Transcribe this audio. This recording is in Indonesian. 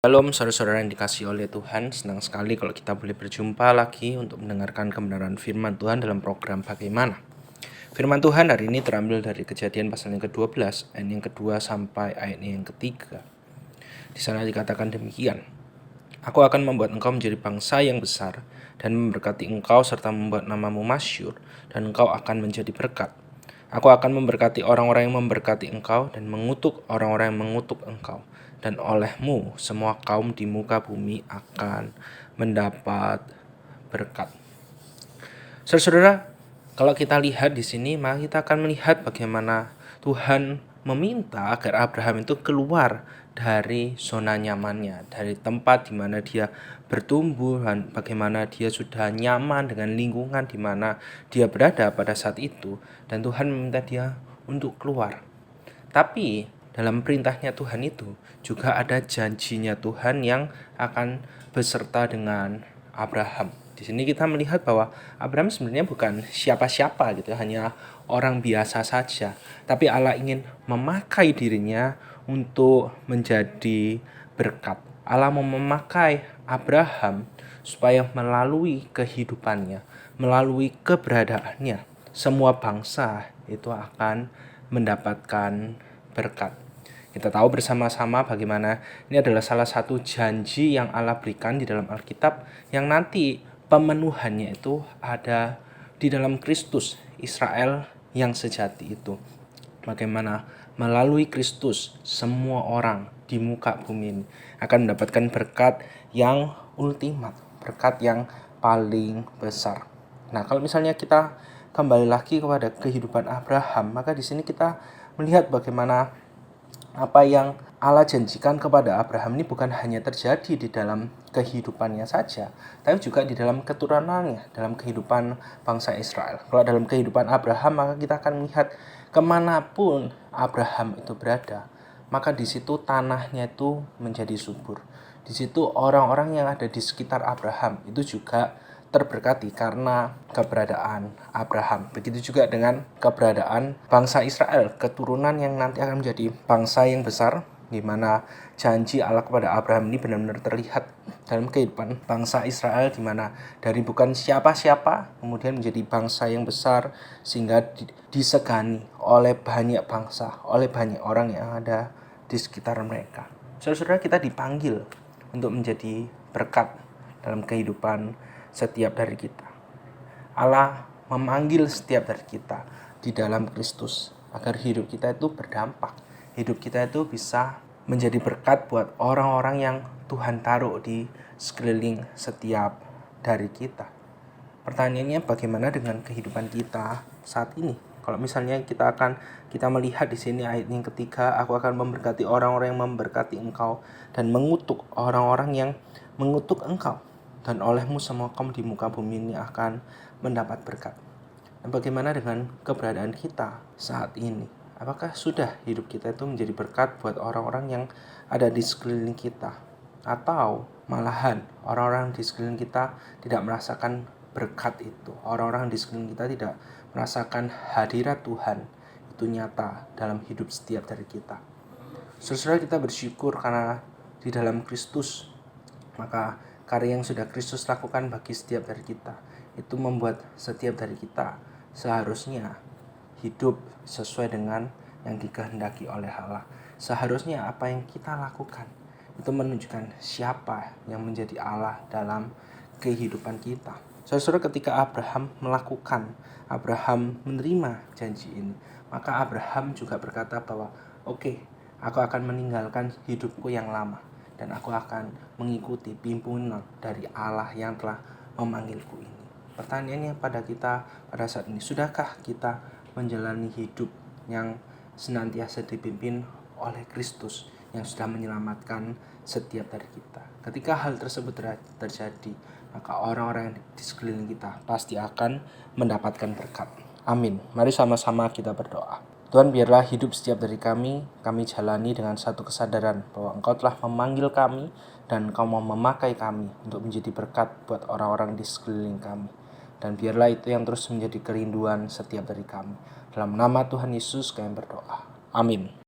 Shalom saudara-saudara yang dikasihi oleh Tuhan, senang sekali kalau kita boleh berjumpa lagi untuk mendengarkan kebenaran firman Tuhan dalam program Bagaimana. Firman Tuhan hari ini terambil dari Kejadian pasal yang ke-12, ayat yang kedua sampai ayat yang ketiga. Di sana dikatakan demikian, Aku akan membuat engkau menjadi bangsa yang besar dan memberkati engkau serta membuat namamu masyhur, dan engkau akan menjadi berkat. Aku akan memberkati orang-orang yang memberkati engkau dan mengutuk orang-orang yang mengutuk engkau. Dan olehmu semua kaum di muka bumi akan mendapat berkat. Saudara-saudara, kalau kita lihat di sini, maka kita akan melihat bagaimana Tuhan meminta agar Abraham itu keluar dari zona nyamannya, dari tempat di mana dia bertumbuh dan bagaimana dia sudah nyaman dengan lingkungan di mana dia berada pada saat itu, dan Tuhan meminta dia untuk keluar. Tapi dalam perintahnya Tuhan itu juga ada janjinya Tuhan yang akan beserta dengan Abraham. Di sini kita melihat bahwa Abraham sebenarnya bukan siapa-siapa gitu, hanya orang biasa saja. Tapi Allah ingin memakai dirinya untuk menjadi berkat. Allah mau memakai Abraham supaya melalui kehidupannya, melalui keberadaannya, semua bangsa itu akan mendapatkan berkat. Kita tahu bersama-sama bagaimana ini adalah salah satu janji yang Allah berikan di dalam Alkitab yang nanti pemenuhannya itu ada di dalam Kristus, Israel yang sejati itu. Bagaimana melalui Kristus semua orang di muka bumi ini akan mendapatkan berkat yang ultimat, berkat yang paling besar. Nah, kalau misalnya kita kembali lagi kepada kehidupan Abraham, maka di sini kita melihat bagaimana apa yang Allah janjikan kepada Abraham ini bukan hanya terjadi di dalam kehidupannya saja, tapi juga di dalam keturunannya, dalam kehidupan bangsa Israel. Kalau dalam kehidupan Abraham, maka kita akan melihat kemanapun Abraham itu berada, maka di situ tanahnya itu menjadi subur. Di situ orang-orang yang ada di sekitar Abraham itu juga terberkati karena keberadaan Abraham. Begitu juga dengan keberadaan bangsa Israel, keturunan yang nanti akan menjadi bangsa yang besar, di mana janji Allah kepada Abraham ini benar-benar terlihat dalam kehidupan bangsa Israel, di mana dari bukan siapa-siapa kemudian menjadi bangsa yang besar sehingga disegani oleh banyak bangsa, oleh banyak orang yang ada di sekitar mereka. Saudara-saudara, kita dipanggil untuk menjadi berkat dalam kehidupan setiap dari kita. Allah memanggil setiap dari kita di dalam Kristus agar hidup kita itu berdampak. Hidup kita itu bisa menjadi berkat buat orang-orang yang Tuhan taruh di sekeliling setiap dari kita. Pertanyaannya, bagaimana dengan kehidupan kita saat ini? Kalau misalnya kita melihat di sini ayat yang ketiga, aku akan memberkati orang-orang yang memberkati engkau dan mengutuk orang-orang yang mengutuk engkau. Dan olehmu semua kaum di muka bumi ini akan mendapat berkat. Dan bagaimana dengan keberadaan kita saat ini? Apakah sudah hidup kita itu menjadi berkat buat orang-orang yang ada di sekeliling kita? Atau malahan orang-orang di sekeliling kita tidak merasakan berkat itu? Orang-orang di sekeliling kita tidak merasakan hadirat Tuhan itu nyata dalam hidup setiap dari kita. Saudara, kita bersyukur karena di dalam Kristus, maka karya yang sudah Kristus lakukan bagi setiap dari kita itu membuat setiap dari kita seharusnya hidup sesuai dengan yang dikehendaki oleh Allah. Seharusnya apa yang kita lakukan itu menunjukkan siapa yang menjadi Allah dalam kehidupan kita. Saudara, ketika Abraham menerima janji ini, maka Abraham juga berkata bahwa oke, aku akan meninggalkan hidupku yang lama dan aku akan mengikuti pimpinan dari Allah yang telah memanggilku ini. Pertanyaannya pada kita pada saat ini, sudahkah kita menjalani hidup yang senantiasa dipimpin oleh Kristus yang sudah menyelamatkan setiap dari kita? Ketika hal tersebut terjadi, maka orang-orang di sekeliling kita pasti akan mendapatkan berkat. Amin. Mari sama-sama kita berdoa. Tuhan, biarlah hidup setiap dari kami jalani dengan satu kesadaran bahwa Engkau telah memanggil kami dan Engkau mau memakai kami untuk menjadi berkat buat orang-orang di sekeliling kami. Dan biarlah itu yang terus menjadi kerinduan setiap dari kami. Dalam nama Tuhan Yesus kami berdoa. Amin.